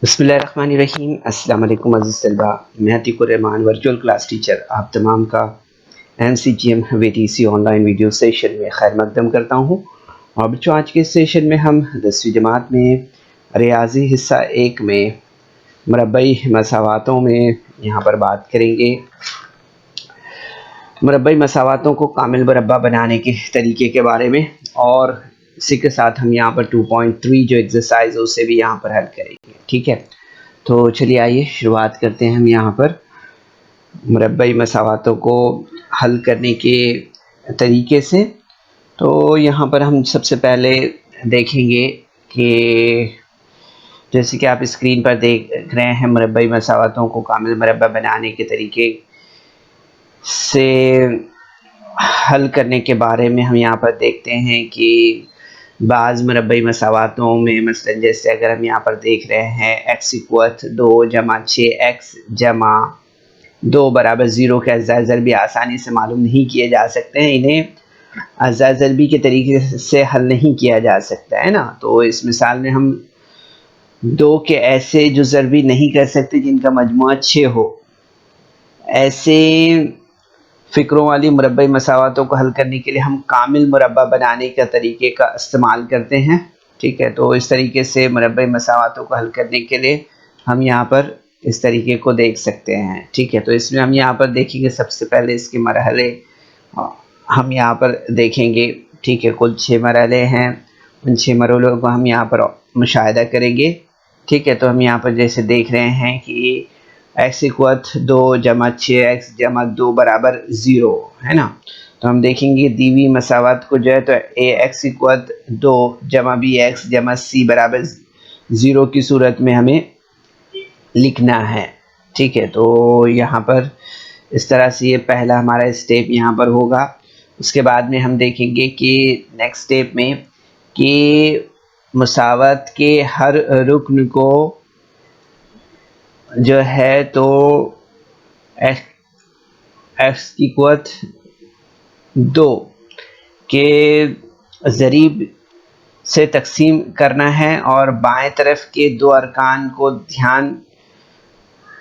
बिस्मिल्लाहिर्रहमानिर्रहीम। अस्सलाम वालेकुम अज़ीज़ तलबा, मैं Atiqur Rahman virtual class teacher आप तमाम का MCGM VTC online video session में खैर मकदम करता हूँ। और बच्चों, आज के सेशन में हम 10वीं जमात में रियाजी हिस्सा 1 में मुरब्बई मसावातों में यहाँ पर बात करेंगे। मुरब्बई मसावातों को कामिल मुरब्बा बनाने के तरीके के बारे में, और इसी के साथ हम यहाँ पर 2.3 जो एक्सरसाइज है उसे भी यहाँ पर हल करेंगे। ठीक है, तो चलिए आइए शुरुआत करते हैं हम यहाँ पर मुरब्बई मसावातों को हल करने के तरीके से। तो यहाँ पर हम सबसे पहले देखेंगे कि जैसे कि आप स्क्रीन पर देख रहे हैं, मुरब्बई मसावातों को कामिल मुरब्बा बनाने के तरीके से हल करने के बारे में हम यहाँ पर देखते हैं कि बाज़ मुरब्बई मसावातों में मसलन जैसे अगर हम यहाँ पर देख रहे हैं x = 2 + 6x = 2 = 0 के अज़ा ज़रबी आसानी से मालूम नहीं किए जा सकते हैं। इन्हें अज़ा ज़रबी के तरीके से हल नहीं किया जा सकता है ना। तो इस मिसाल में हम 2 के ऐसे जो ज़रबी नहीं कर सकते जिनका मजमुआ 6 हो, ऐसे फ़िक्रों वाली मुरब्बई मसावातों को हल करने के लिए हम कामिल मुरब्बा बनाने का तरीके का इस्तेमाल करते हैं। ठीक है, तो इस तरीके से मुरब्बई मसावातों को हल करने के लिए हम यहाँ पर इस तरीके को देख सकते हैं। ठीक है, तो इसमें हम यहाँ पर देखेंगे सबसे पहले इसके मरहले हम यहाँ पर देखेंगे। ठीक है, कुल 6 मरहले हैं, उन 6 मरहलों को हम यहाँ पर मुशाहिदा करेंगे। ठीक है, तो हम यहाँ पर जैसे देख रहे हैं कि x = 2 + 6x = 2 = 0 है ना। तो हम देखेंगे दी हुई मसावत को जो है तो ax = 2 + bx + c = 0 की सूरत में हमें लिखना है। ठीक है, तो यहाँ पर इस तरह से ये पहला हमारा स्टेप यहाँ पर होगा। उसके बाद में हम देखेंगे कि नेक्स्ट स्टेप में कि मसावत के हर रुकन को जो है तो x = 2 के ज़रीब से तकसीम करना है और बाएं तरफ के 2 अरकान को ध्यान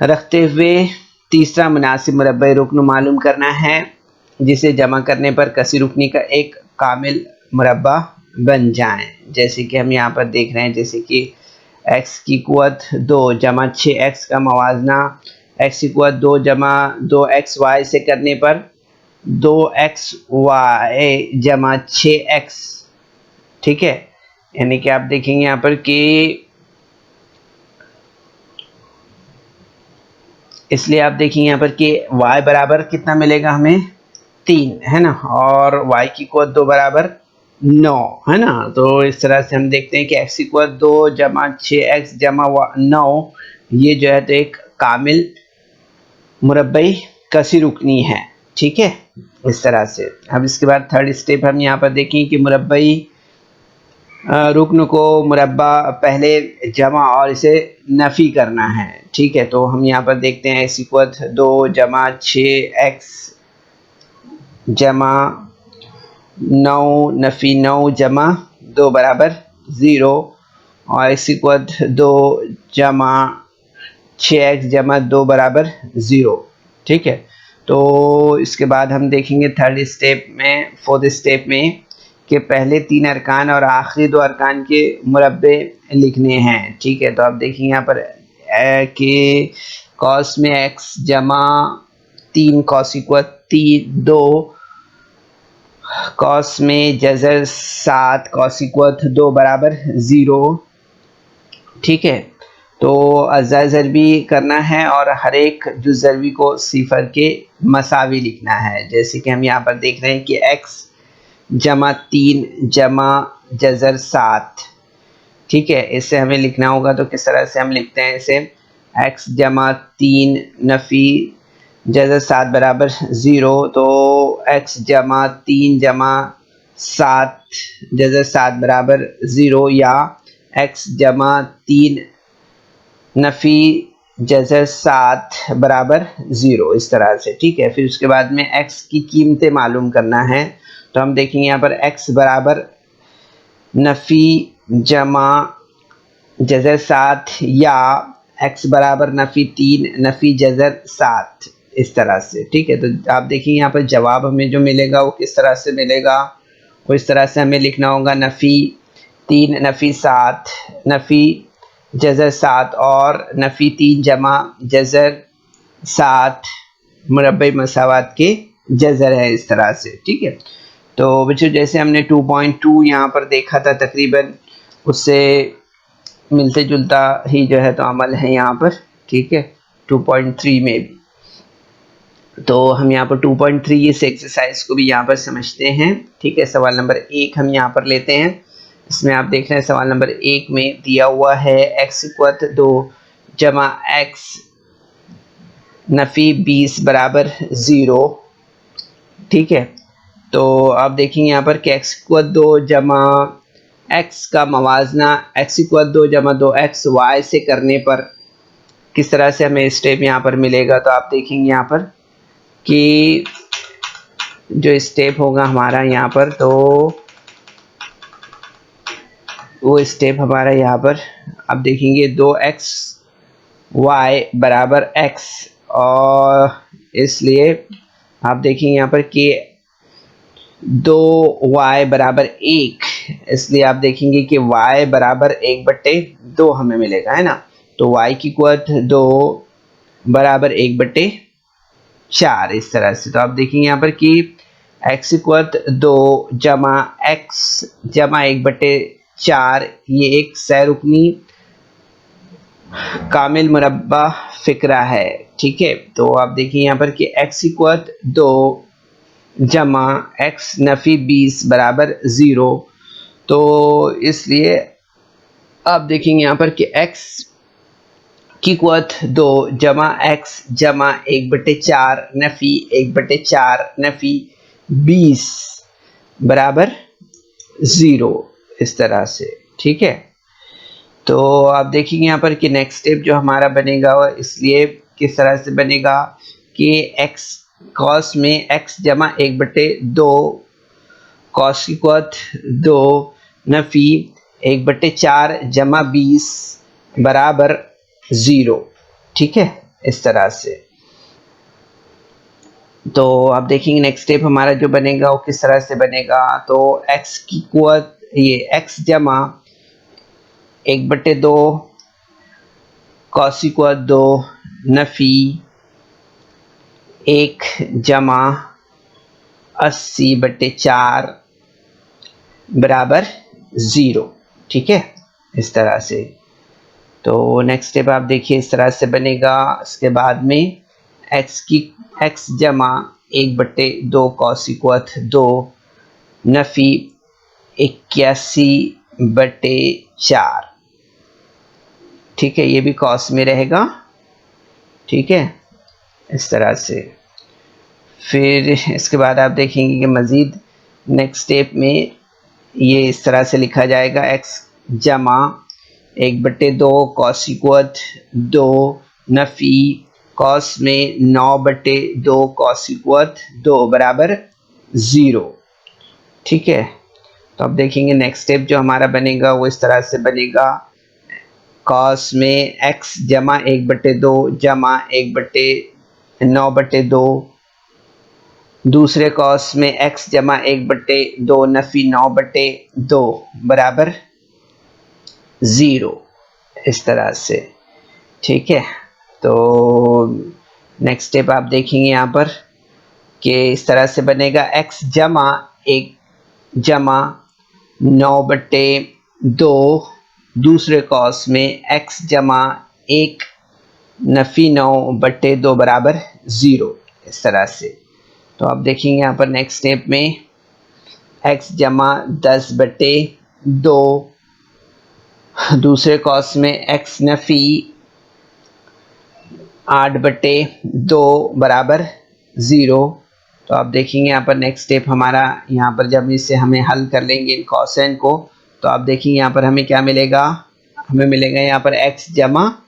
रखते हुए तीसरा मुनासिब मुरब्बई रुकन मालूम करना है, जिसे जमा करने पर कसी रुकनी का एक कामिल मुरब्बा बन जाए। जैसे कि हम यहाँ पर देख रहे हैं, जैसे कि x = 2 + 6x का मवाजना x = 2 + 2xy से करने पर 2xy = 6x। ठीक है, यानी कि आप देखेंगे यहाँ पर कि इसलिए आप देखेंगे यहाँ पर कि y बराबर कितना मिलेगा हमें 3 है ना, और y = 2 = 9 है ना। तो इस तरह से हम देखते हैं कि x = 2 + 6x = 9 ये जो है तो एक कामिल मुरब्बई कसी रुकनी है। ठीक है, इस तरह से। अब इसके बाद थर्ड स्टेप हम यहाँ पर देखें कि मुरब्बई रुकन को मुरब्बा पहले जमा और इसे नफ़ी करना है। ठीक है, तो हम यहाँ पर देखते हैं x = 2 + 6x = 9 नफ़ी 9 = 2 = 0 और x = 2 + 6x = 2 = 0। ठीक है, तो इसके बाद हम देखेंगे थर्ड स्टेप में, फोर्थ स्टेप में कि पहले 3 अरकान और आखिरी 2 अरकान के मुरब्बे लिखने हैं। ठीक है, तो आप देखेंगे यहाँ पर कि कॉस में x = 3 cos = 2 कॉस में जज़र 7 cos = 2 = 0। ठीक है, तो अज़ा ज़रबी करना है और हर एक जुज़ ज़रबी को सिफर के मसावी लिखना है। जैसे कि हम यहाँ पर देख रहे हैं कि x = 3 + जज़र 7। ठीक है, इसे हमें लिखना होगा तो किस तरह से हम लिखते हैं इसे, x = 3 नफ़ी जज़र 7 = 0। तो x = 3 + 7 जज़र 7 = 0 या x = 3 नफ़ी जज़र 7 = 0 इस तरह से। ठीक है, फिर उसके बाद में x की कीमतें मालूम करना है। तो हम देखेंगे यहाँ पर x बराबर नफ़ी जमा जज़र 7 या x बराबर नफ़ी 3 नफ़ी जज़र 7, इस तरह से। ठीक है, तो आप देखिए यहाँ पर जवाब हमें जो मिलेगा वो किस तरह से मिलेगा, वो इस तरह से हमें लिखना होगा नफ़ी 3 नफ़ी 7 नफ़ी जज़र 7 और नफ़ी 3 जमा जज़र 7 मुरब्बे मसावात के जज़र है, इस तरह से। ठीक है, तो बच्चों जैसे हमने 2.2 यहाँ पर देखा था, तकरीबन उससे मिलते जुलता ही जो है तो अमल है यहाँ पर। ठीक है, 2.3 में भी, तो हम यहाँ पर 2.3 इस एक्सरसाइज को भी यहाँ पर समझते हैं। ठीक है, सवाल नंबर 1 हम यहाँ पर लेते हैं। इसमें आप देख रहे हैं सवाल नंबर 1 में दिया हुआ है x = 2 जमा x नफ़ी 20 बराबर 0। ठीक है, तो आप देखेंगे यहाँ पर कि x = 2 जमा x का मवाजना x = 2 जमा 2x y से करने पर किस तरह से हमें स्टेप यहाँ पर मिलेगा। तो आप देखेंगे यहाँ पर कि जो स्टेप होगा हमारा यहाँ पर, तो वो स्टेप हमारा यहाँ पर आप देखेंगे 2x y बराबर x, और इसलिए आप देखेंगे यहाँ पर कि 2y बराबर 1, इसलिए आप देखेंगे कि y बराबर 1/2 हमें मिलेगा, है ना। तो y की कुवत 2 बराबर 1/4, इस तरह से। तो आप देखेंगे यहाँ पर कि x की कुवत 2 जमा x जमा 1/4, ये एक सैरुकनी कामिल मुरब्बा फिक्रा है। ठीक है, तो आप देखिए यहाँ पर कि x की कुवत 2 जमा x नफ़ी 20 बराबर 0, तो इसलिए आप देखेंगे यहाँ पर कि x की कुवत 2 जमा x जमा 1/4 नफ़ी 1/4 नफ़ी 20 बराबर 0, इस तरह से। ठीक है, तो आप देखेंगे यहाँ पर कि नेक्स्ट स्टेप जो हमारा बनेगा वो इसलिए किस तरह से बनेगा कि x कॉस में x जमा 1/2 कॉस की कुवत 2 नफ़ी 1/4 जमा 20 बराबर 0। ठीक है, इस तरह से। तो आप देखेंगे नेक्स्ट स्टेप हमारा जो बनेगा वो किस तरह से बनेगा। तो x की कुवत ये x जमा 1/2 कॉस की कुवत 2 नफ़ी 1 जमा 80/4 बराबर 0। ठीक है, इस तरह से। तो नेक्स्ट स्टेप आप देखिए इस तरह से बनेगा। इसके बाद में x जमा 1/2 कॉस की कुवत 2 नफ़ी 81/4। ठीक है, ये भी कॉस में रहेगा। ठीक है, इस तरह से। फिर इसके बाद आप देखेंगे कि मज़ीद नेक्स्ट स्टेप में ये इस तरह से लिखा जाएगा x जमा 1/2 कॉस की कुवत 2 नफ़ी कॉस में 9/2 कॉस की कुवत 2 बराबर 0। ठीक है, तो अब देखेंगे नेक्स्ट स्टेप जो हमारा बनेगा वो इस तरह से बनेगा। कॉस में x जमा 1/2 जमा 1/9/2 दूसरे कॉस में x जमा 1/2 नफ़ी 9/2 बराबर 0, इस तरह से। ठीक है, तो नेक्स्ट स्टेप आप देखेंगे यहाँ पर कि इस तरह से बनेगा x जमा 1 जमा 9/2 दूसरे कॉस में x जमा 1 नफ़ी 9/2 बराबर 0, इस तरह से। तो आप देखेंगे यहाँ पर नेक्स्ट स्टेप में x जमा 10/2 दूसरे कॉस में x नफ़ी 8/2 बराबर 0। तो आप देखेंगे यहाँ पर नेक्स्ट स्टेप हमारा यहाँ पर जब इसे हमें हल कर लेंगे इन कॉसेन को, तो आप देखेंगे यहाँ पर हमें क्या मिलेगा। हमें मिलेगा यहाँ पर x जमा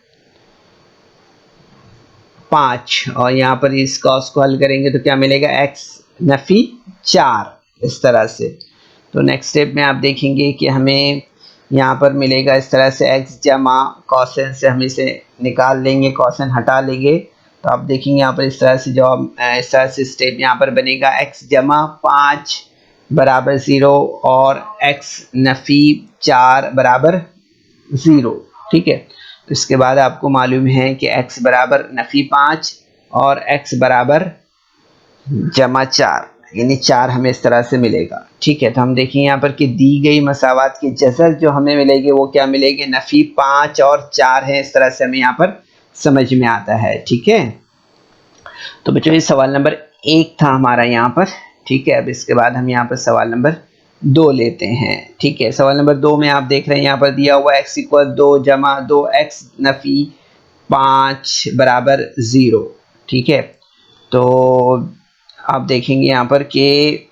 5, और यहाँ पर इस कॉस को हल करेंगे तो क्या मिलेगा x नफ़ी 4, इस तरह से। तो नेक्स्ट स्टेप में आप देखेंगे कि हमें यहाँ पर मिलेगा इस तरह से x जमा कॉसेन से हम इसे निकाल लेंगे, कॉसेन हटा लेंगे, तो आप देखेंगे यहाँ पर इस तरह से जवाब इस तरह से स्टेप यहाँ पर बनेगा x जमा 5 बराबर 0 और x नफ़ी 4 बराबर 0। ठीक है, तो इसके बाद आपको मालूम है कि x बराबर नफ़ी 5 और x बराबर जमा 4 यानी 4 हमें इस तरह से मिलेगा। ठीक है, तो हम देखेंगे यहाँ पर कि दी गई मसावात की जज़र जो हमें मिलेगी वो क्या मिलेगी, नफ़ी 5 और 4 है, इस तरह से हमें यहाँ पर समझ में आता है। ठीक है, तो बच्चों ये सवाल नंबर 1 था हमारा यहाँ पर। ठीक है, अब इसके बाद हम यहाँ पर सवाल नंबर 2 लेते हैं। ठीक है, सवाल नंबर 2 में आप देख रहे हैं यहाँ पर दिया हुआ x इक्वल 2 जमा 2x नफ़ी 5 बराबर 0। ठीक है, तो आप देखेंगे यहाँ पर कि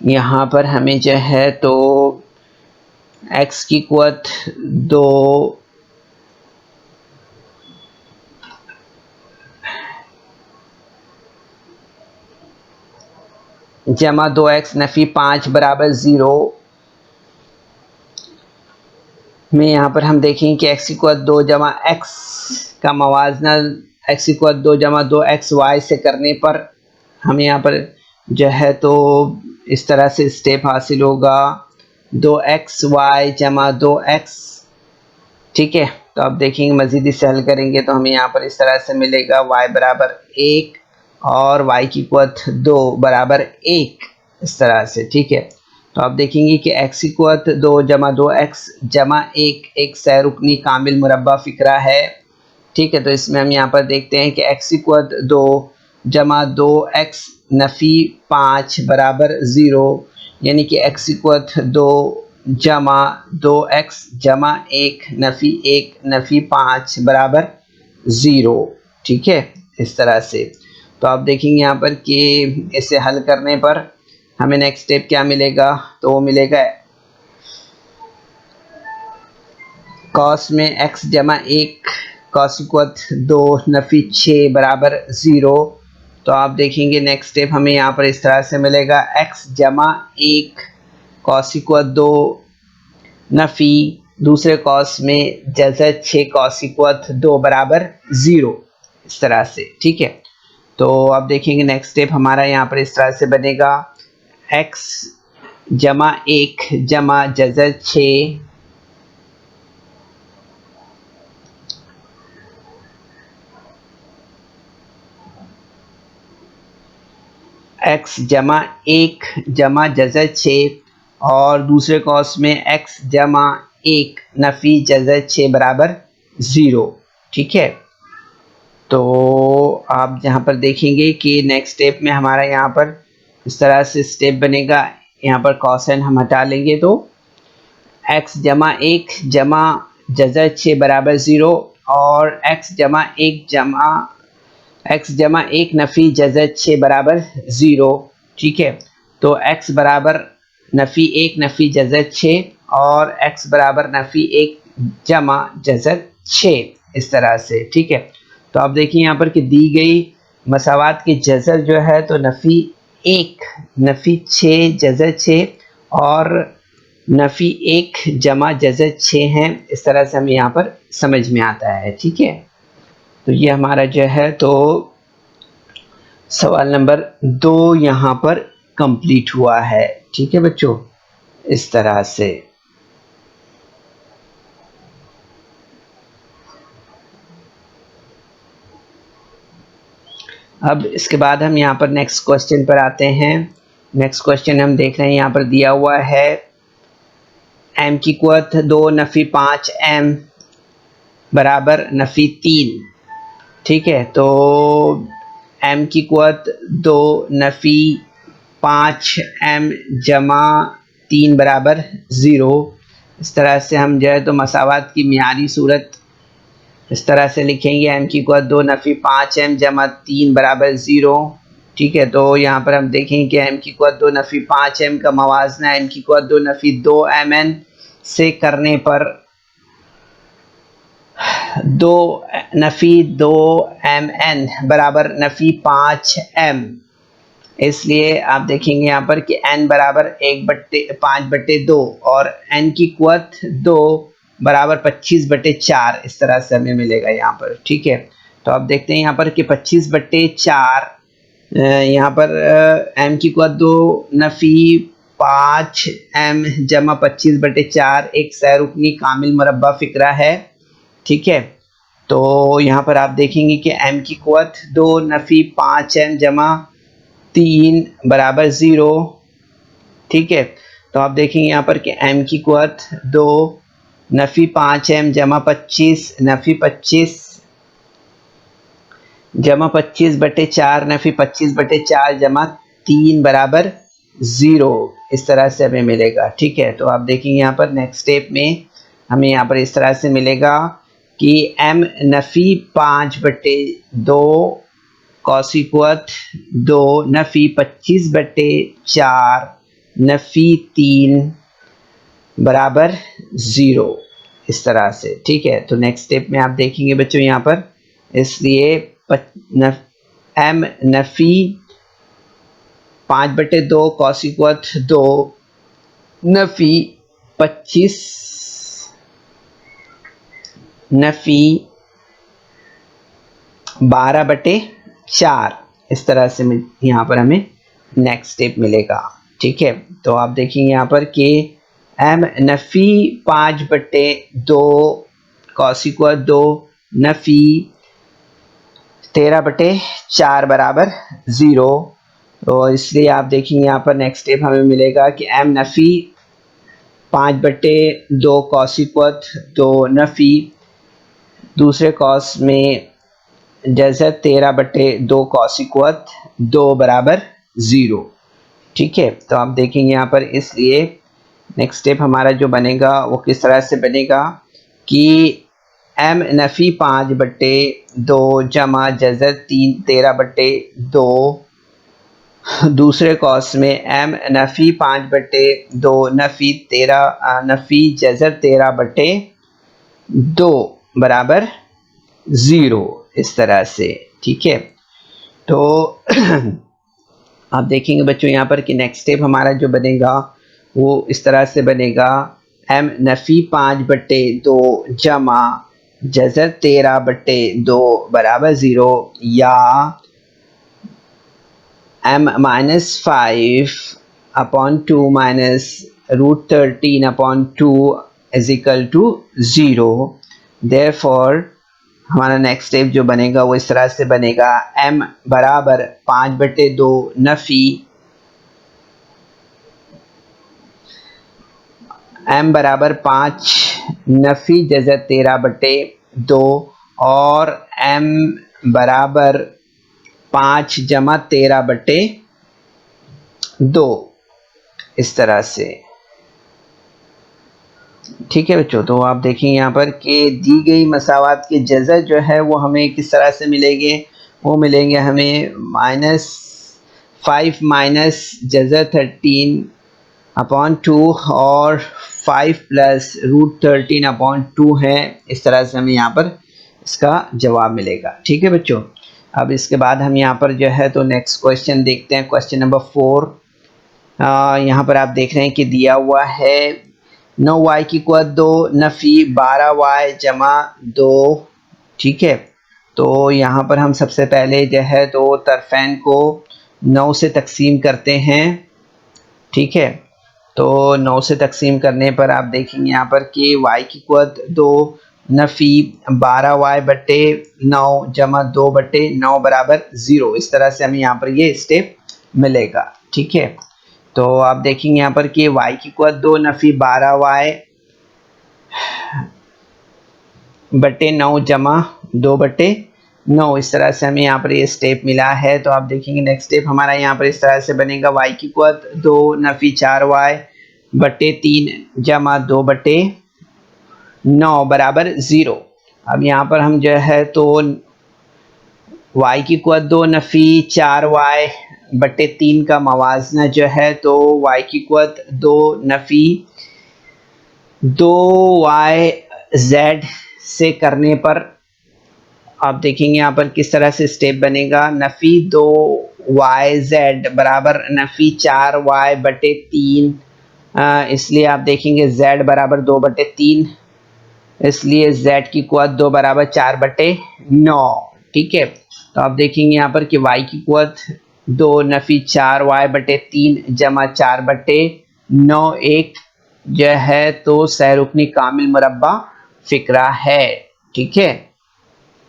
यहाँ पर हमें जो है तो x की कुवत 2 जमा 2x नफ़ी 5 बराबर 0 में यहाँ पर हम देखेंगे कि x इक्वल 2 जमा x का मवाजना x इक्वल 2 जमा 2x y से करने पर हमें यहाँ पर जो है तो इस तरह से स्टेप हासिल होगा 2xy जमा 2x। ठीक है, तो अब देखेंगे मज़ीद इसे हल करेंगे तो हमें यहाँ पर इस तरह से मिलेगा y बराबर 1 और y की कुवत 2 बराबर 1 इस तरह से। ठीक है, तो आप देखेंगे कि x की कुवत 2 जमा 2x जमा 1 एक सैरुकनी कामिल मुरब्बा फ़िक्रा है। ठीक है, तो इसमें हम यहाँ पर देखते हैं कि x की कुवत 2 जमा 2x नफ़ी 5 बराबर 0 यानी कि x की कुवत 2 जमा 2x जमा 1 नफ़ी 1 नफ़ी 5 बराबर 0। ठीक है, इस तरह से। तो आप देखेंगे यहाँ पर कि इसे हल करने पर हमें नेक्स्ट स्टेप क्या मिलेगा, तो वो मिलेगा कॉस में x जमा 1 कॉस इक्वत 2 नफ़ी 6 बराबर 0। तो आप देखेंगे नेक्स्ट स्टेप हमें यहाँ पर इस तरह से मिलेगा x जमा 1 कॉस इक्वत 2 नफ़ी दूसरे कॉस में जज़र 6 कॉस इक्वत 2 बराबर 0 इस तरह से। ठीक है, तो अब देखेंगे नेक्स्ट स्टेप हमारा यहाँ पर इस तरह से बनेगा x जमा 1 जमा जज़र 6 x जमा 1 जमा जज़र 6 और दूसरे कॉस में x जमा 1 नफ़ी जज़र 6 बराबर 0। ठीक है, तो आप यहाँ पर देखेंगे कि नेक्स्ट स्टेप में हमारा यहाँ पर इस तरह से स्टेप बनेगा, यहाँ पर कॉसेन हम हटा लेंगे तो x जमा 1 जमा जज़र 6 बराबर 0 और x जमा 1 नफ़ी जज़र 6 बराबर 0। ठीक है, तो x बराबर नफ़ी 1 नफ़ी जज़र 6 और x बराबर नफ़ी 1 जमा जज़र 6 इस तरह से। ठीक है, तो आप देखिए यहाँ पर कि दी गई मसावात की जज़र जो है तो नफ़ी 1 नफ़ी 6 जज़र 6 और नफ़ी 1 जमा जज़र 6 हैं, इस तरह से हमें यहाँ पर समझ में आता है। ठीक है, तो ये हमारा जो है तो सवाल नंबर 2 यहाँ पर कंप्लीट हुआ है। ठीक है बच्चों, इस तरह से। अब इसके बाद हम यहाँ पर नेक्स्ट क्वेश्चन पर आते हैं। नेक्स्ट क्वेश्चन हम देख रहे हैं यहाँ पर दिया हुआ है m की कुवत 2 नफ़ी 5 m बराबर नफ़ी 3। ठीक है, तो m की कुवत 2 नफ़ी 5 m जमा 3 बराबर 0। इस तरह से हम जो है तो मसावात की मियारी सूरत इस तरह से लिखेंगे m की कुवत 2 नफ़ी 5 m जमा 3 बराबर 0। ठीक है, तो यहाँ पर हम देखेंगे कि m की कुवत 2 नफ़ी 5 m का मवाजना m की कुवत 2 नफ़ी 2 mn से करने पर 2 नफ़ी 2 mn बराबर नफ़ी 5 m। इसलिए आप देखेंगे यहाँ पर कि n बराबर 5/2 और n की कुवत 2 बराबर 25/4 इस तरह से हमें मिलेगा यहाँ पर। ठीक है, तो आप देखते हैं यहाँ पर कि 25/4 यहाँ पर m की कुवत 2 नफ़ी 5m जमा 25/4 एक सैरुकनी कामिल मुरब्बा फिक्रा है। ठीक है, तो यहाँ पर आप देखेंगे कि m की कुवत 2 नफ़ी 5m जमा 3 बराबर 0। ठीक है, तो आप देखेंगे यहाँ पर कि m की कुवत 2 नफ़ी 5m जमा 25 नफ़ी 25 जमा 25/4 नफ़ी 25/4 जमा 3 बराबर 0 इस तरह से हमें मिलेगा। ठीक है, तो आप देखेंगे यहाँ पर नेक्स्ट स्टेप में हमें यहाँ पर इस तरह से मिलेगा कि m नफ़ी 5/2 कॉस की कुवत 2 नफ़ी 25/4 नफ़ी 3 बराबर 0 इस तरह से। ठीक है, तो नेक्स्ट स्टेप में आप देखेंगे बच्चों यहाँ पर, इसलिए m नफ़ी 5/2 कॉस की कुवत 2 नफ़ी 25 नफ़ी 12/4 इस तरह से यहाँ पर हमें नेक्स्ट स्टेप मिलेगा। ठीक है, तो आप देखेंगे यहाँ पर कि m नफ़ी 5/2 कॉस की कुवत 2 नफ़ी 13/4 बराबर 0। तो इसलिए आप देखेंगे यहाँ पर नेक्स्ट स्टेप हमें मिलेगा कि m नफ़ी 5/2 कॉस की कुवत 2 नफ़ी दूसरे कॉस में जैसे 13/2 कॉस की कुवत 2 बराबर 0। ठीक है, तो आप देखेंगे यहाँ पर, इसलिए नेक्स्ट स्टेप हमारा जो बनेगा वो किस तरह से बनेगा कि m नफ़ी 5/2 जमा जज़र 13/2 दूसरे कॉस में m नफ़ी 5/2 नफ़ी जज़र 13/2 बराबर 0 इस तरह से। ठीक है, तो आप देखेंगे बच्चों यहाँ पर कि नेक्स्ट स्टेप हमारा जो बनेगा वो इस तरह से बनेगा m नफ़ी 5/2 जमा जज़र 13/2 बराबर 0 या m -5/2 minus √13/2 is equal to 0। Therefore हमारा नेक्स्ट स्टेप जो बनेगा वो इस तरह से बनेगा m बराबर 5/2 नफ़ी m बराबर 5 नफ़ी जज़र 13/2 और m बराबर 5 जमा 13/2 इस तरह से। ठीक है बच्चों, तो आप देखेंगे यहाँ पर कि दी गई मसावात के जज़र जो है वो हमें किस तरह से मिलेंगे, वो मिलेंगे हमें -5 माइनस जज़र 13/2 और 5 प्लस √13/2 है। इस तरह से हमें यहाँ पर इसका जवाब मिलेगा। ठीक है बच्चों, अब इसके बाद हम यहाँ पर जो है तो नेक्स्ट क्वेश्चन देखते हैं, क्वेश्चन नंबर 4। यहाँ पर आप देख रहे हैं कि दिया हुआ है 9y की कुवत 2 नफ़ी 12y जमा 2। ठीक है, तो यहाँ पर हम सबसे पहले जो है तो तरफ़ैन को 9 से तकसीम करते हैं। ठीक है, तो 9 से तकसीम करने पर आप देखेंगे यहाँ पर कि y की कुवत 2 नफ़ी 12y/9 जमा 2/9 बराबर 0 इस तरह से हमें यहाँ पर ये स्टेप मिलेगा। ठीक है, तो आप देखेंगे यहाँ पर कि y की कुवत 2 नफ़ी 12y/9 जमा 2/9 इस तरह से हमें यहाँ पर ये स्टेप मिला है। तो आप देखेंगे नेक्स्ट स्टेप हमारा यहाँ पर इस तरह से बनेगा y की कुवत 2 नफ़ी 4y/3 जमा 2/9 बराबर 0। अब यहाँ पर हम जो है तो y की कुवत 2 नफ़ी 4y/3 का मवाजना जो है तो y की कुवत 2 नफ़ी 2yz से करने पर आप देखेंगे यहाँ पर किस तरह से स्टेप बनेगा। नफी 2yz बराबर नफी 4y बटे 3, इसलिए आप देखेंगे z बराबर 2/3, इसलिए z की कुवत 2 बराबर 4/9। ठीक है, तो आप देखेंगे यहाँ पर कि y की कुवत 2 नफी 4y बटे 3 जमा 4/9 एक जो है तो सहरुकनी कामिल मुरब्बा फिक्रा है। ठीक है,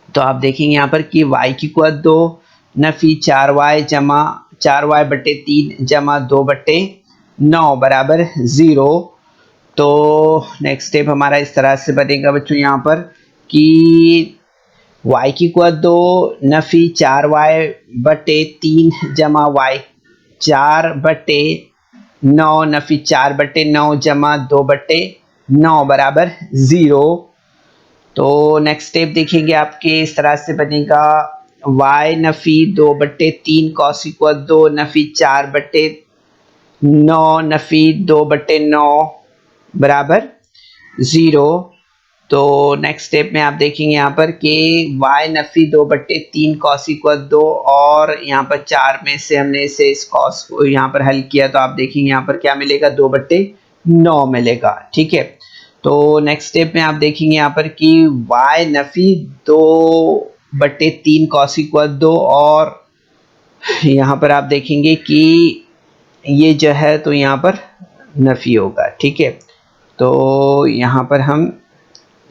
तो आप देखेंगे यहाँ पर कि y की कुवत 2 नफी 4y जमा 4y बटे 3 जमा 2/9 बराबर 0। तो नेक्स्ट स्टेप हमारा इस तरह से बनेगा बच्चों यहाँ पर कि y की कुवत 2 नफी 4y बटे 3 जमा y 4/9 नफी 4/9 जमा 2/9 बराबर 0। तो नेक्स्ट स्टेप देखेंगे आपके इस तरह से बनेगा y नफी 2/3 कॉस की कुवत 2 नफी 4/9 नफी 2/9 बराबर 0। तो नेक्स्ट स्टेप में आप देखेंगे यहाँ पर कि y नफी 2/3 कॉस की कुवत 2 और यहाँ पर 4 में से हमने इसे इस कॉस को यहाँ पर हल किया, तो आप देखेंगे यहाँ पर क्या मिलेगा 2/9 मिलेगा। ठीक है, तो नेक्स्ट स्टेप में आप देखेंगे यहाँ पर कि y नफी 2/3 कॉस की कुवत 2 और यहाँ पर आप देखेंगे कि ये जो है तो यहाँ पर नफी होगा। ठीक है, तो यहाँ पर हम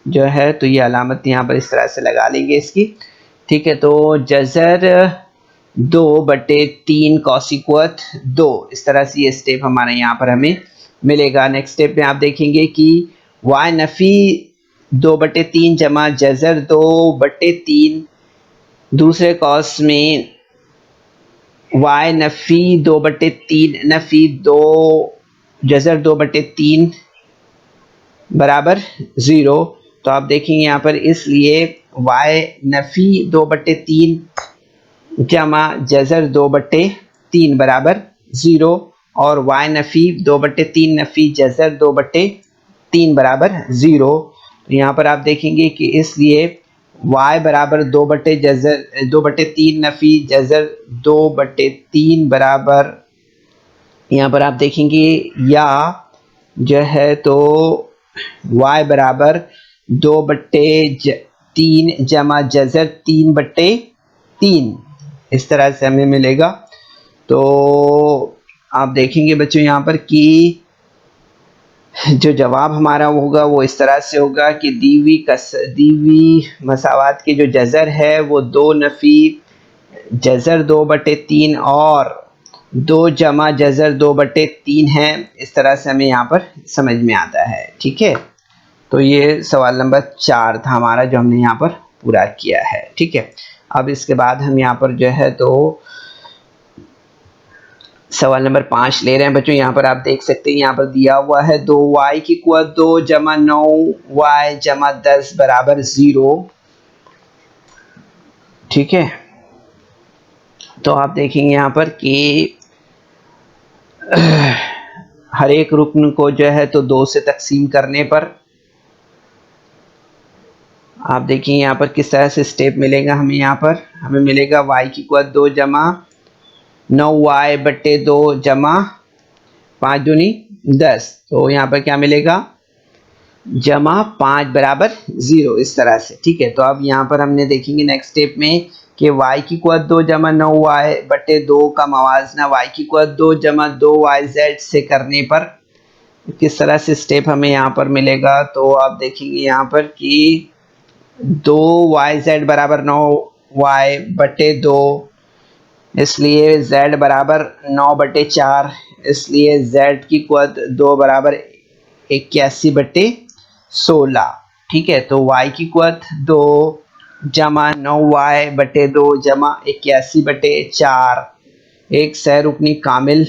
जो है तो ये अलामत यहाँ पर इस तरह से लगा लेंगे इसकी। ठीक है, तो जज़र 2/3 कॉस की कुवत 2, इस तरह से ये स्टेप हमारे यहाँ पर हमें मिलेगा। नेक्स्ट स्टेप में आप देखेंगे कि y नफी 2/3 जमा जज़र 2/3 दूसरे कॉस में y नफी 2/3 नफी 2 जज़र 2/3 बराबर 0। तो आप देखेंगे यहाँ पर इसलिए y नफी 2/3 जमा जज़र 2/3 बराबर 0 और y नफी 2/3 नफी जज़र 2/3 बराबर 0। तो यहाँ पर आप देखेंगे कि इसलिए y बराबर 2/3 नफी जज़र 2/3 बराबर, यहाँ पर आप देखेंगे या जो है तो y बराबर 2/3 जमा जज़र 3/3 इस तरह से हमें मिलेगा। तो आप देखेंगे बच्चों यहाँ पर कि जो जवाब हमारा होगा वो इस तरह से होगा कि दीवी मसावात की जो जज़र है वो 2 नफी जज़र 2/3 और 2 जमा जज़र 2/3 है। इस तरह से हमें यहाँ पर समझ में आता है। ठीक है, तो ये सवाल नंबर 4 था हमारा जो हमने यहाँ पर पूरा किया है। ठीक है, अब इसके बाद हम यहाँ पर जो है तो सवाल नंबर 5 ले रहे हैं बच्चों। यहाँ पर आप देख सकते हैं यहाँ पर दिया हुआ है 2y की कुवत 2 जमा 9y जमा 10 बराबर 0। ठीक है, तो आप देखेंगे यहाँ पर कि हर एक रुकन को जो है तो 2 से तकसीम करने पर आप देखिए यहाँ पर किस तरह से स्टेप मिलेगा हमें। यहाँ पर हमें मिलेगा y की कुवत 2 जमा 9y बटे 2 जमा 5 दूनी 10, तो यहाँ पर क्या मिलेगा जमा 5 बराबर 0 इस तरह से। ठीक है, तो अब यहाँ पर हमने देखेंगे नेक्स्ट स्टेप में कि y की कुवत 2 जमा 9y बटे 2 का मवाजना y की कुवत 2 जमा 2yz से करने पर किस तरह से स्टेप हमें यहाँ पर मिलेगा। तो आप देखेंगे यहाँ पर कि 2yz बराबर 9y बटे 2, इसलिए z बराबर 9/4, इसलिए z की कुवत 2 बराबर 81/16। ठीक है, तो y की कुवत 2 जमा 9y बटे 2 जमा 81/4 एक सहरुकनी कामिल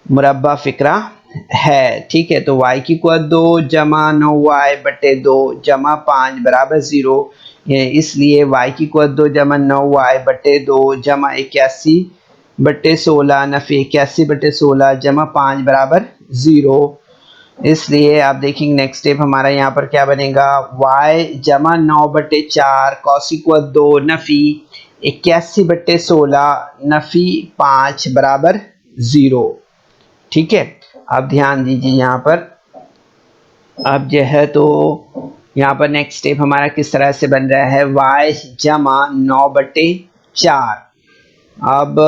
मुरब्बा फिक्रा है। ठीक है, तो y की कुवत 2 जमा 9y बटे 2 जमा 5 बराबर 0, इसलिए y की कुवत 2 जमा 9y बटे 2 जमा 81/16 नफी 81/16 जमा 5 बराबर 0। इसलिए आप देखेंगे नेक्स्ट स्टेप हमारा यहाँ पर क्या बनेगा, y जमा 9/4 कॉसिक्वत 2 नफी 81/16 नफी 5 बराबर 0। ठीक है, अब ध्यान दीजिए यहाँ पर, अब जो है तो यहाँ पर नेक्स्ट स्टेप हमारा किस तरह से बन रहा है, y जमा 9/4। अब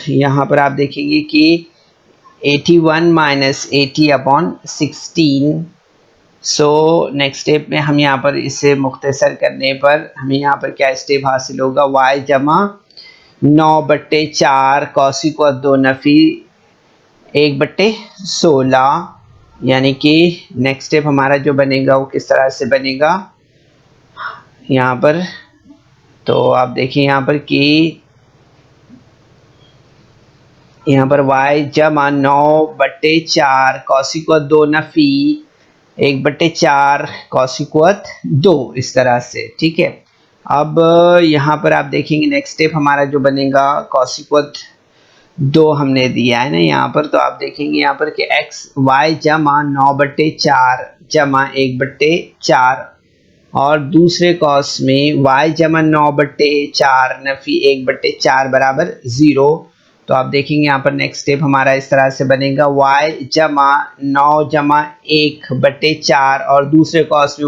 यहाँ पर आप देखेंगे कि 81 माइनस 80/16। सो नेक्स्ट स्टेप में हम यहाँ पर इसे मुख्तसर करने पर हमें यहाँ पर क्या स्टेप हासिल होगा, y जमा 9/4 कॉसिक्वत 2 नफी 1/16, यानी कि नेक्स्ट स्टेप हमारा जो बनेगा वो किस तरह से बनेगा यहाँ पर, तो आप देखिए यहाँ पर कि यहाँ पर y जमा 9/4 कॉसिक्वत 2 नफी 1/4 कॉसिक्वत 2, इस तरह से। ठीक है, अब यहाँ पर आप देखेंगे नेक्स्ट स्टेप हमारा जो बनेगा, कॉसिक्वत 2 हमने दिया है ना यहाँ पर, तो आप देखेंगे यहाँ पर कि y जमा 9/4 जमा 1/4 और दूसरे कॉस में y जमा 9/4 नफी 1/4 बराबर 0। तो आप देखेंगे यहाँ पर नेक्स्ट स्टेप हमारा इस तरह से बनेगा, y जमा 9 जमा 1/4 और दूसरे कॉस में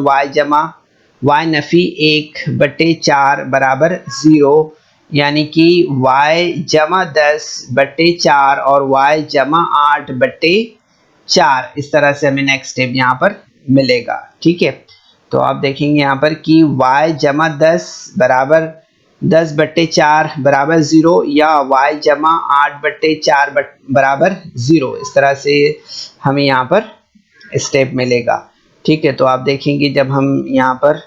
y नफी 1/4 बराबर 0, यानी कि y जमा 10/4 और y जमा 8/4, इस तरह से हमें नेक्स्ट स्टेप यहाँ पर मिलेगा। ठीक है, तो आप देखेंगे यहाँ पर कि y जमा 10 बराबर 10/4 बराबर 0 या y जमा 8/4 बराबर 0, इस तरह से हमें यहाँ पर स्टेप मिलेगा। ठीक है, तो आप देखेंगे जब हम यहाँ पर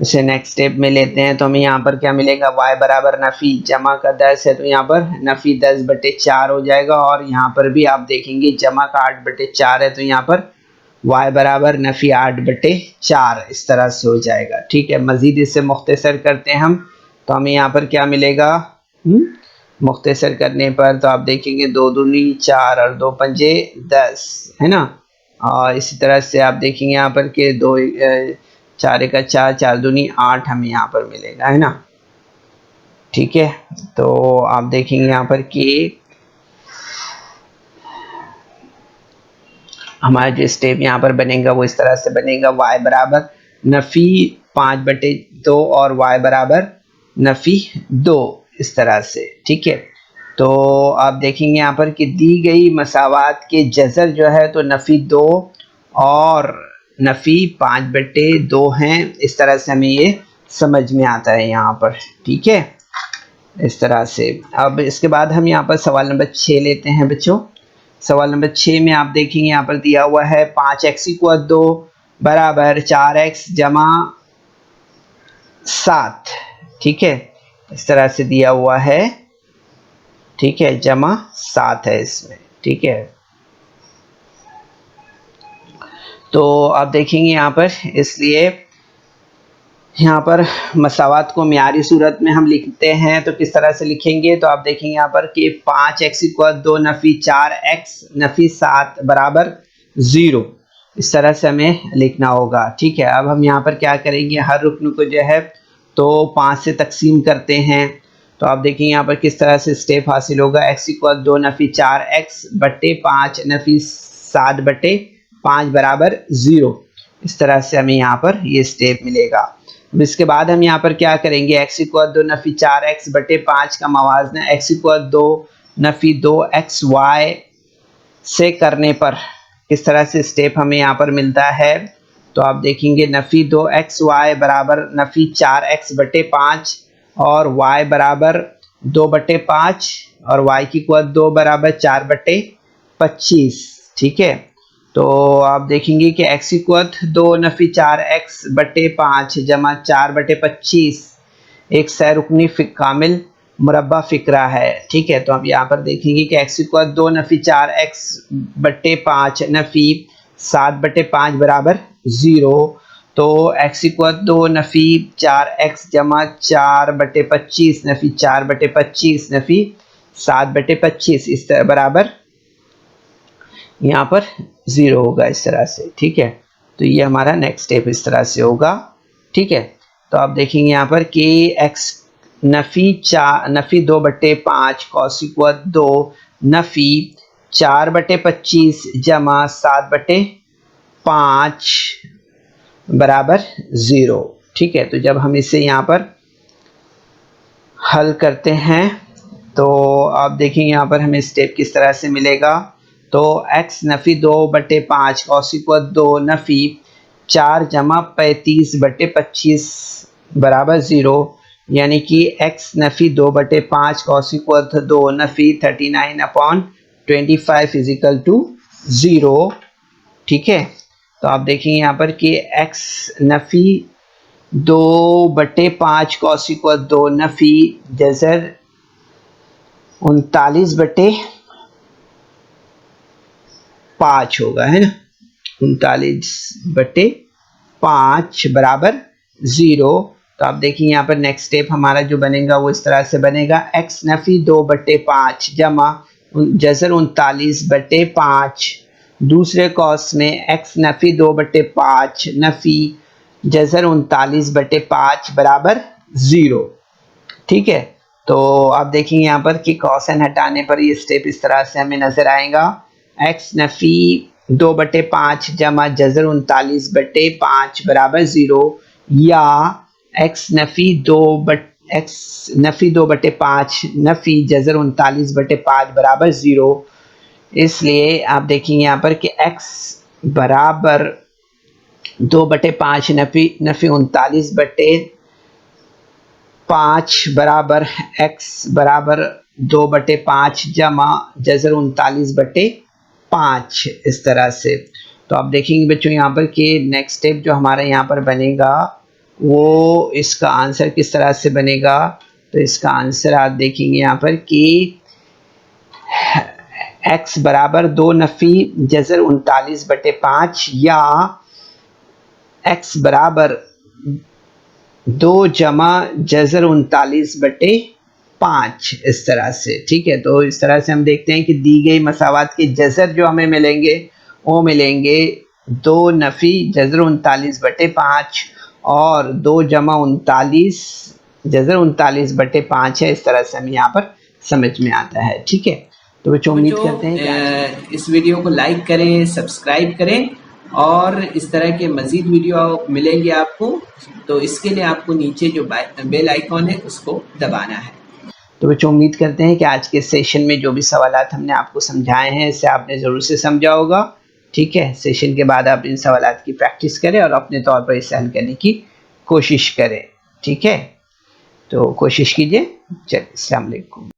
इसे नेक्स्ट स्टेप में लेते हैं तो हमें यहाँ पर क्या मिलेगा, y बराबर नफ़ी जमा का 10 है तो यहाँ पर नफ़ी 10/4 हो जाएगा, और यहाँ पर भी आप देखेंगे जमा का 8/4 है तो यहाँ पर y बराबर नफ़ी 8/4, इस तरह से हो जाएगा। ठीक है, मज़ीद इसे मुख्तसर करते हैं हम, तो हमें यहाँ पर क्या मिलेगा, मुख्तसर करने पर तो आप देखेंगे 2 दूनी 4 और 2 पंजे 10, है ना। और इसी तरह से आप देखेंगे यहाँ पर कि 2 4 का 4 4 दूनी 8 हमें यहाँ पर मिलेगा, है ना। ठीक है, तो आप देखेंगे यहाँ पर कि हमारा जो स्टेप यहाँ पर बनेगा वो इस तरह से बनेगा, y बराबर नफ़ी 5/2 और y बराबर नफ़ी 2, इस तरह से। ठीक है, तो आप देखेंगे यहाँ पर कि दी गई मसावात के जज़र जो है तो नफ़ी 2 और नफ़ी 5/2 हैं, इस तरह से हमें ये समझ में आता है यहाँ पर। ठीक है, इस तरह से। अब इसके बाद हम यहाँ पर सवाल नंबर 6 लेते हैं बच्चों। सवाल नंबर 6 में आप देखेंगे यहाँ पर दिया हुआ है 5x = 2 बराबर 4x जमा 7। ठीक है, इस तरह से दिया हुआ है। ठीक है, जमा 7 है इसमें। ठीक है, तो आप देखेंगे यहाँ पर, इसलिए यहाँ पर मसावात को मियारी सूरत में हम लिखते हैं तो किस तरह से लिखेंगे, तो आप देखेंगे यहाँ पर कि 5x = 2 नफ़ी 4x नफ़ी 7 बराबर 0, इस तरह से हमें लिखना होगा। ठीक है, अब हम यहाँ पर क्या करेंगे, हर रुकन को जो है तो 5 से तकसीम करते हैं, तो आप देखेंगे यहाँ पर किस तरह से स्टेप हासिल होगा, x = 2 नफ़ी 4x बटे 5 नफ़ी 7/5 बराबर 0, इस तरह से हमें यहाँ पर ये स्टेप मिलेगा। इसके बाद हम यहाँ पर क्या करेंगे, x = 2 नफ़ी 4x बटे 5 का मवाजना x = 2 नफ़ी 2xy से करने पर किस तरह से स्टेप हमें यहाँ पर मिलता है, तो आप देखेंगे नफ़ी 2xy बराबर नफ़ी 4x बटे 5 और y बराबर 2/5 और y की कुवत 2 बराबर 4/25। ठीक है, तो आप देखेंगे कि x की कुवत 2 नफ़ी 4x बटे 5 जमा 4/25 एक सैरुकनी कामिल मुरब्बा फ़िक्रा है। ठीक है, तो हम यहाँ पर देखेंगे कि x की कुवत 2 नफ़ी 4x बटे 5 नफ़ी 7/5 बराबर 0, तो x की कुवत 2 नफ़ी 4x जमा 4/25 नफ़ी 4/25 नफ़ी 7/25 इस तरह बराबर यहाँ पर 0 होगा इस तरह से, ठीक है। तो ये हमारा नेक्स्ट स्टेप इस तरह से होगा, ठीक है। तो आप देखेंगे यहाँ पर कि x नफ़ी 2/5 cos इक्वल 2 नफ़ी 4/25 जमा 7/5 बराबर 0, ठीक है। तो जब हम इसे यहाँ पर हल करते हैं तो आप देखेंगे यहाँ पर हमें स्टेप किस तरह से मिलेगा। तो x नफ़ी 2/5 cos इक्वल 2 नफ़ी 4 जमा 35/25 बराबर 0, यानी कि x नफ़ी 2/5 cos इक्वल 2 नफ़ी 39/25 इज इक्वल टू 0, ठीक है। तो आप देखेंगे यहाँ पर कि x नफ़ी 2/5 cos इक्वल 2 नफ़ी जज़र 39/5 होगा, है ना, 39/5 बराबर 0। तो आप देखिए यहाँ पर नेक्स्ट स्टेप हमारा जो बनेगा वो इस तरह से बनेगा, x नफ़ी 2/5 जमा जज़र 39/5 दूसरे कॉस में x नफ़ी 2/5 नफ़ी जज़र 39/5 बराबर 0, ठीक है। तो आप देखेंगे यहाँ पर कि कॉस एन हटाने पर ये स्टेप इस तरह से हमें नजर आएगा, x नफ़ी 2/5 जमा जज़र 39/5 बराबर 0, या x नफ़ी 2/5 नफ़ी जज़र 39/5 बराबर 0। इसलिए आप देखेंगे यहाँ पर कि x बराबर 2/5 नफ़ी 39/5 बराबर x बराबर 2/5 जमा जज़र 39/5 इस तरह से। तो आप देखेंगे बच्चों यहाँ पर कि नेक्स्ट स्टेप जो हमारा यहाँ पर बनेगा वो इसका आंसर किस तरह से बनेगा। तो इसका आंसर आप देखेंगे यहाँ पर कि x बराबर 2 नफ़ी जज़र 39/5 या x बराबर 2 जमा जज़र 39/5 इस तरह से, ठीक है। तो इस तरह से हम देखते हैं कि दी गई मसावात के जज़र जो हमें मिलेंगे वो मिलेंगे 2 नफ़ी जज़र 39/5 और 2 जमा 39 जज़र 39/5 है। इस तरह से हमें यहाँ पर समझ में आता है, ठीक है। तो बच्चों उम्मीद करते हैं कि इस वीडियो को लाइक करें, सब्सक्राइब करें और इस तरह के मज़ीद वीडियो मिलेंगे आपको। तो इसके लिए आपको नीचे जो बेल आइकॉन है उसको दबाना है। तो बच्चों उम्मीद करते हैं कि आज के सेशन में जो भी सवालात हमने आपको समझाए हैं इससे आपने ज़रूर से समझा होगा, ठीक है। सेशन के बाद आप इन सवालात की प्रैक्टिस करें और अपने तौर पर इसे हल करने की कोशिश करें, ठीक है। तो कोशिश कीजिए। चलिए, अस्सलाम वालेकुम।